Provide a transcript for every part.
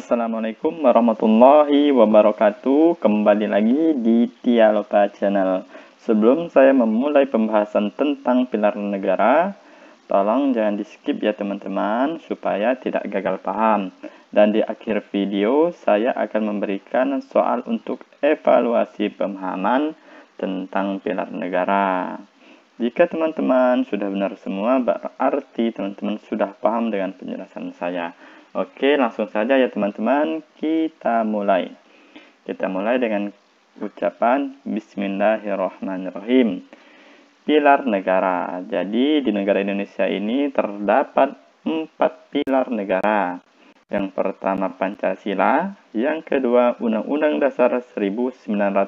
Assalamualaikum warahmatullahi wabarakatuh. Kembali lagi di Tialopa Channel. Sebelum saya memulai pembahasan tentang pilar negara, tolong jangan di skip ya teman-teman, supaya tidak gagal paham. Dan di akhir video, saya akan memberikan soal untuk evaluasi pemahaman tentang pilar negara. Jika teman-teman sudah benar semua, berarti teman-teman sudah paham dengan penjelasan saya. Oke, langsung saja ya teman-teman, kita mulai. Kita mulai dengan ucapan Bismillahirrahmanirrahim. Pilar negara. Jadi di negara Indonesia ini terdapat 4 pilar negara. Yang pertama Pancasila, yang kedua Undang-Undang Dasar 1945,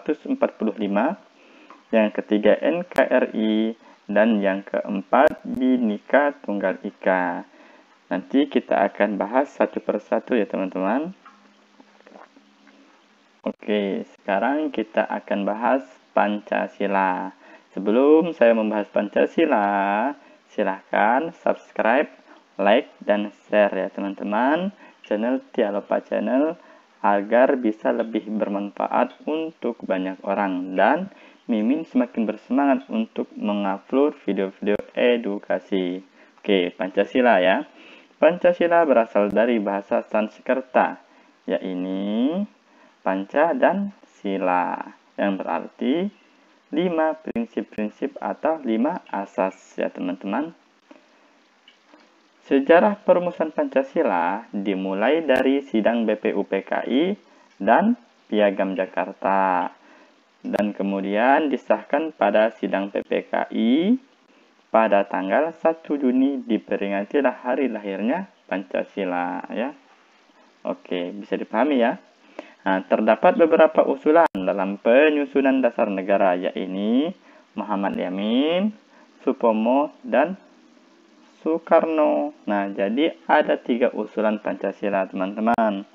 yang ketiga NKRI, dan yang keempat Bhinneka Tunggal Ika. Nanti kita akan bahas satu persatu ya teman-teman. Oke, sekarang kita akan bahas Pancasila. Sebelum saya membahas Pancasila, silahkan subscribe, like, dan share ya teman-teman channel Tialopa Channel agar bisa lebih bermanfaat untuk banyak orang dan Mimin semakin bersemangat untuk mengupload video-video edukasi. Oke, Pancasila ya. Pancasila berasal dari bahasa Sanskerta, yaitu Panca dan Sila, yang berarti 5 prinsip-prinsip atau 5 asas ya teman-teman. Sejarah perumusan Pancasila dimulai dari sidang BPUPKI dan Piagam Jakarta, dan kemudian disahkan pada sidang PPKI pada tanggal 1 Juni diperingatilah hari lahirnya Pancasila ya. Oke, bisa dipahami ya. Nah, terdapat beberapa usulan dalam penyusunan dasar negara, yaitu Muhammad Yamin, Supomo, dan Soekarno. Nah, jadi ada 3 usulan Pancasila, teman-teman.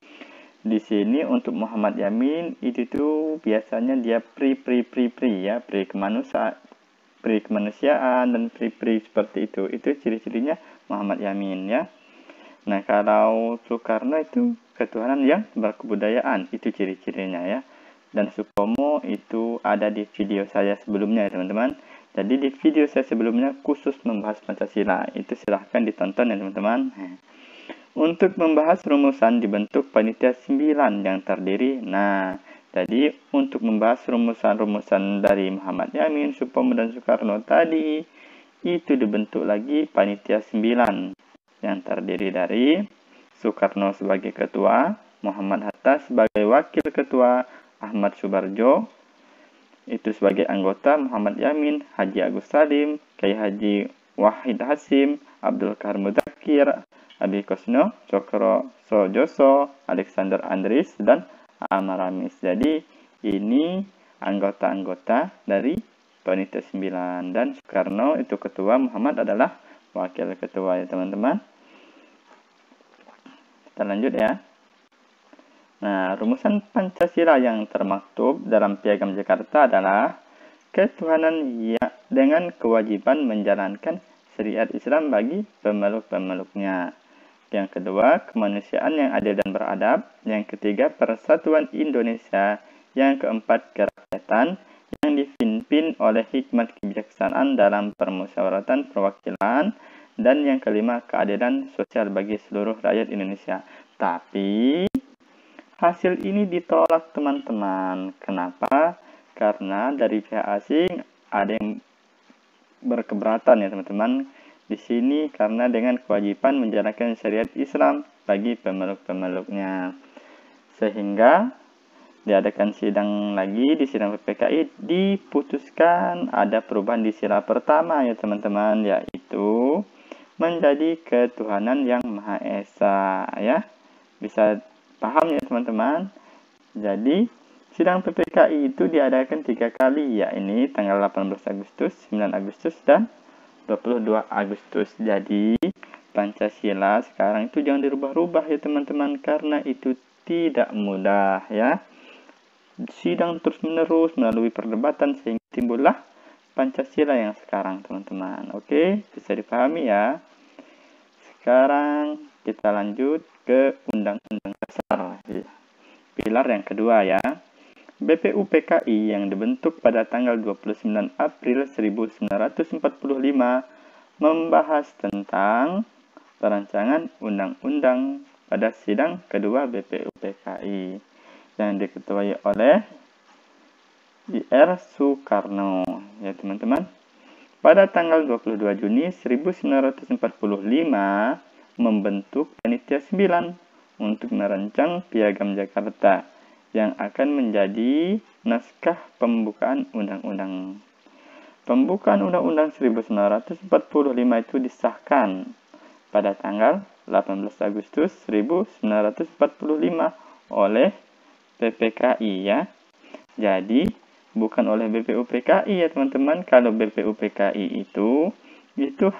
Di sini untuk Muhammad Yamin itu tuh biasanya dia pri ya, pri kemanusiaan dan pri seperti itu. Itu ciri-cirinya Muhammad Yamin ya. Nah, kalau Soekarno itu ketuhanan yang berkebudayaan, itu ciri-cirinya ya. Dan Supomo itu ada di video saya sebelumnya ya teman-teman. Jadi di video saya sebelumnya khusus membahas Pancasila. Itu silahkan ditonton ya teman-teman. Untuk membahas rumusan dibentuk panitia 9 yang terdiri. Nah, jadi untuk membahas rumusan-rumusan dari Muhammad Yamin, Supomo, dan Soekarno tadi, itu dibentuk lagi panitia 9 yang terdiri dari Soekarno sebagai ketua, Muhammad Hatta sebagai wakil ketua, Ahmad Subarjo itu sebagai anggota, Muhammad Yamin, Haji Agus Salim, Kiai Haji Wahid Hasim, Abdul Kahar Muzakir, Abi Kosno, Cokro Sojoso, Alexander Andris, dan Amaramis. Jadi ini anggota-anggota dari panitia 9 dan Soekarno itu ketua, Muhammad adalah wakil ketua ya teman-teman. Kita lanjut ya. Nah, rumusan Pancasila yang termaktub dalam Piagam Jakarta adalah ketuhanan ya dengan kewajiban menjalankan syariat Islam bagi pemeluk-pemeluknya. Yang kedua, kemanusiaan yang adil dan beradab. Yang ketiga, persatuan Indonesia. Yang keempat, kerakyatan yang dipimpin oleh hikmat kebijaksanaan dalam permusyawaratan perwakilan. Dan yang kelima, keadilan sosial bagi seluruh rakyat Indonesia. Tapi hasil ini ditolak teman-teman. Kenapa? Karena dari pihak asing ada yang berkeberatan ya teman-teman. Di sini karena dengan kewajiban menjalankan syariat Islam bagi pemeluk-pemeluknya. Sehingga diadakan sidang lagi di sidang PPKI, diputuskan ada perubahan di sila pertama ya teman-teman, yaitu menjadi ketuhanan yang Maha Esa ya. Bisa paham ya teman-teman. Jadi sidang PPKI itu diadakan 3 kali, yaitu tanggal 18 Agustus, 9 Agustus, dan 22 Agustus. Jadi Pancasila sekarang itu jangan dirubah-rubah ya teman-teman, karena itu tidak mudah ya. Sidang terus-menerus melalui perdebatan sehingga timbullah Pancasila yang sekarang teman-teman. Oke, bisa dipahami ya. Sekarang kita lanjut ke Undang-Undang Dasar pilar yang kedua ya. BPUPKI yang dibentuk pada tanggal 29 April 1945 membahas tentang perancangan undang-undang pada sidang kedua BPUPKI yang diketuai oleh Ir Soekarno ya teman-teman. Pada tanggal 22 Juni 1945 membentuk Panitia 9 untuk merancang Piagam Jakarta yang akan menjadi naskah pembukaan undang-undang. Pembukaan Undang-Undang 1945 itu disahkan pada tanggal 18 Agustus 1945 oleh PPKI ya. Jadi bukan oleh BPUPKI ya teman-teman. Kalau BPUPKI itu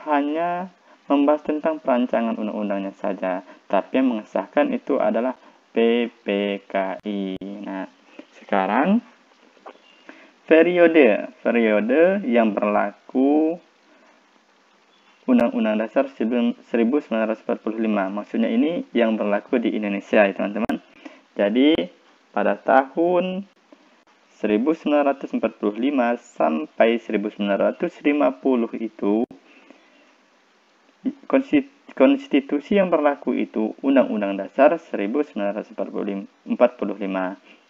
hanya membahas tentang perancangan undang-undangnya saja. Tapi yang mengesahkan itu adalah PPKI. Nah, sekarang periode yang berlaku Undang-Undang Dasar 1945. Maksudnya ini yang berlaku di Indonesia ya teman-teman. Jadi pada tahun 1945 sampai 1950 itu konstitusi yang berlaku itu Undang-Undang Dasar 1945.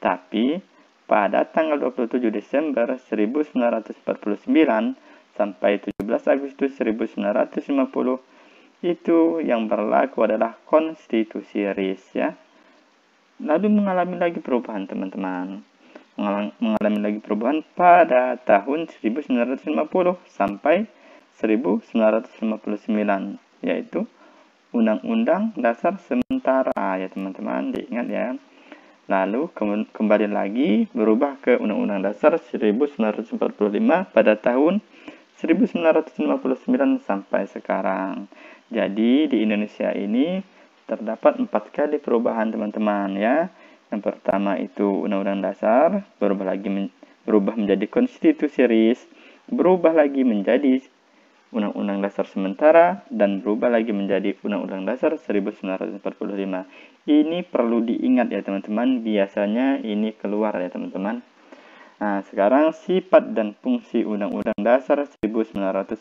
Tapi pada tanggal 27 Desember 1949 sampai 17 Agustus 1950 itu yang berlaku adalah konstitusi RIS ya. Lalu mengalami lagi perubahan teman-teman. Mengalami lagi perubahan pada tahun 1950 sampai 1959 yaitu Undang-Undang Dasar Sementara ya teman-teman, diingat ya. Lalu kembali lagi berubah ke Undang-Undang Dasar 1945 pada tahun 1959 sampai sekarang. Jadi di Indonesia ini terdapat 4 kali perubahan teman-teman ya. Yang pertama itu Undang-Undang Dasar, berubah menjadi Konstitusi RIS, berubah lagi menjadi Undang-Undang Dasar Sementara, dan berubah lagi menjadi Undang-Undang Dasar 1945. Ini perlu diingat ya teman-teman, biasanya ini keluar ya teman-teman. Nah, sekarang sifat dan fungsi Undang-Undang Dasar 1945.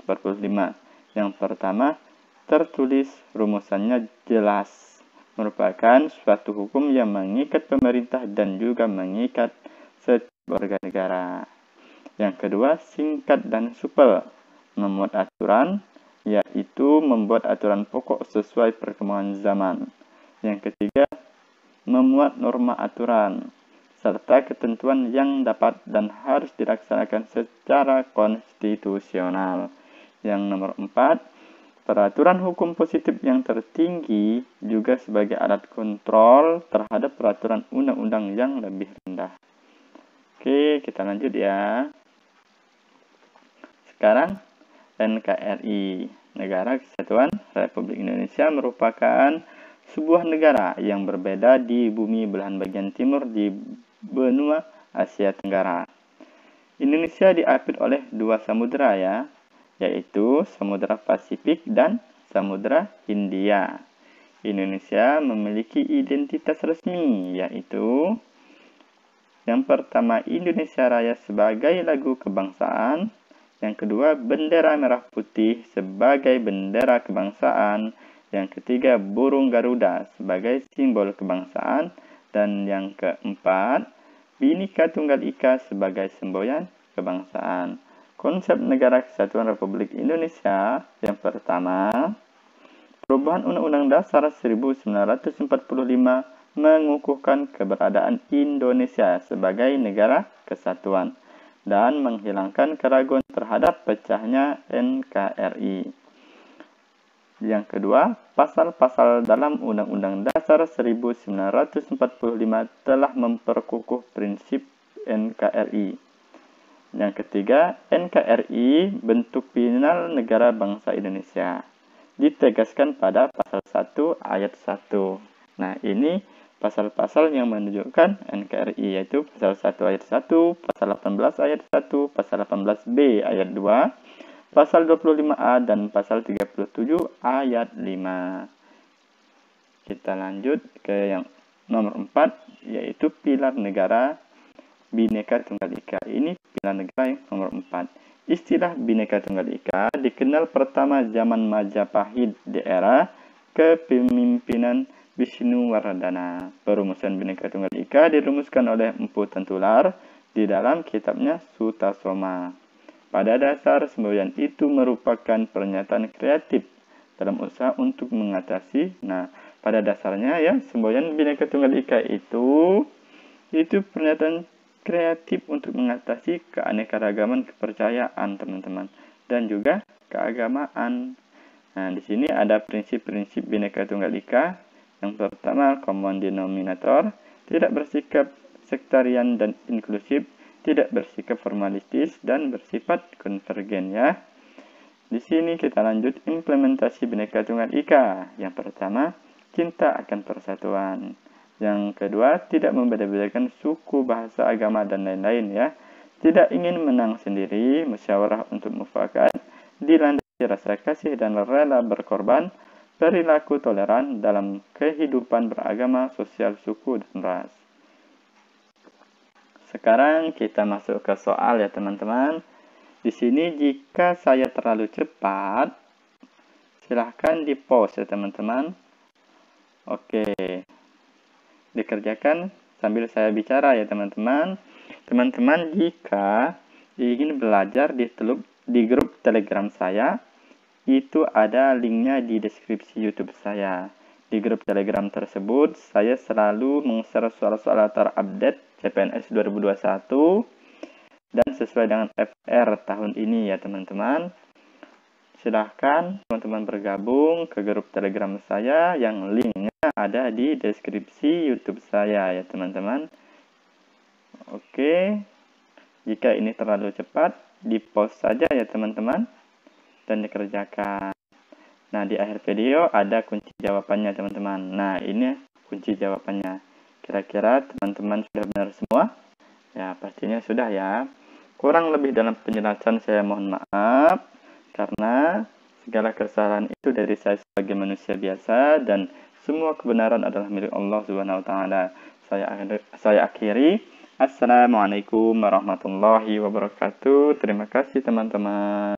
Yang pertama, tertulis rumusannya jelas. Merupakan suatu hukum yang mengikat pemerintah dan juga mengikat setiap warga negara. Yang kedua, singkat dan supel. Memuat aturan, yaitu membuat aturan pokok sesuai perkembangan zaman. Yang ketiga, memuat norma aturan, serta ketentuan yang dapat dan harus dilaksanakan secara konstitusional. Yang nomor 4, peraturan hukum positif yang tertinggi juga sebagai alat kontrol terhadap peraturan undang-undang yang lebih rendah. Oke, kita lanjut ya. Sekarang NKRI, Negara Kesatuan Republik Indonesia, merupakan sebuah negara yang berbeda di bumi belahan bagian timur di benua Asia Tenggara. Indonesia diapit oleh 2 samudera ya, yaitu Samudra Pasifik dan Samudra Hindia. Indonesia memiliki identitas resmi, yaitu yang pertama Indonesia Raya sebagai lagu kebangsaan, yang kedua bendera merah putih sebagai bendera kebangsaan, yang ketiga burung Garuda sebagai simbol kebangsaan, dan yang keempat Bhinneka Tunggal Ika sebagai semboyan kebangsaan. Konsep Negara Kesatuan Republik Indonesia yang pertama, perubahan Undang-Undang Dasar 1945 mengukuhkan keberadaan Indonesia sebagai negara kesatuan dan menghilangkan keraguan terhadap pecahnya NKRI. Yang kedua, pasal-pasal dalam Undang-Undang Dasar 1945 telah memperkukuh prinsip NKRI. Yang ketiga, NKRI bentuk final negara bangsa Indonesia, ditegaskan pada pasal 1 ayat 1. Nah, ini pasal-pasal yang menunjukkan NKRI, yaitu pasal 1 ayat 1, pasal 18 ayat 1, pasal 18B ayat 2, pasal 25A, dan pasal 37 ayat 5. Kita lanjut ke yang nomor 4 yaitu pilar negara Bhinneka Tunggal Ika. Ini pilar negara yang nomor 4. Istilah Bhinneka Tunggal Ika dikenal pertama zaman Majapahit di era kepemimpinan Wisnuwardana. Perumusan Bhinneka Tunggal Ika dirumuskan oleh Empu Tentular di dalam kitabnya Sutasoma. Pada dasar, semboyan itu merupakan pernyataan kreatif dalam usaha untuk mengatasi. Nah, pada dasarnya ya, semboyan Bhinneka Tunggal Ika itu pernyataan kreatif untuk mengatasi keanekaragaman kepercayaan, teman-teman, dan juga keagamaan. Nah, di sini ada prinsip-prinsip Bhinneka Tunggal Ika. Yang pertama, common denominator, tidak bersikap sektarian dan inklusif, tidak bersikap formalistis, dan bersifat konvergen ya. Di sini kita lanjut implementasi Bhinneka Tunggal Ika. Yang pertama, cinta akan persatuan. Yang kedua, tidak membeda-bedakan suku, bahasa, agama, dan lain-lain ya. Tidak ingin menang sendiri, musyawarah untuk mufakat, dilandasi rasa kasih dan rela berkorban, perilaku toleran dalam kehidupan beragama, sosial, suku, dan ras. Sekarang kita masuk ke soal ya teman-teman. Di sini jika saya terlalu cepat, silahkan di-pause ya teman-teman. Oke, dikerjakan sambil saya bicara ya teman-teman. Teman-teman jika ingin belajar di grup Telegram saya, itu ada linknya di deskripsi YouTube saya. Di grup Telegram tersebut, saya selalu meng-share soal-soal terupdate CPNS 2021 dan sesuai dengan FR tahun ini ya teman-teman. Silahkan teman-teman bergabung ke grup Telegram saya yang linknya ada di deskripsi YouTube saya ya teman-teman. Oke, jika ini terlalu cepat, di-pause saja ya teman-teman dan dikerjakan. Nah, di akhir video ada kunci jawabannya teman-teman. Nah, ini kunci jawabannya. Kira-kira teman-teman sudah benar semua? Ya, pastinya sudah ya. Kurang lebih dalam penjelasan saya mohon maaf, karena segala kesalahan itu dari saya sebagai manusia biasa dan semua kebenaran adalah milik Allah Subhanahu wa taala. Saya akhiri. Assalamualaikum warahmatullahi wabarakatuh. Terima kasih teman-teman.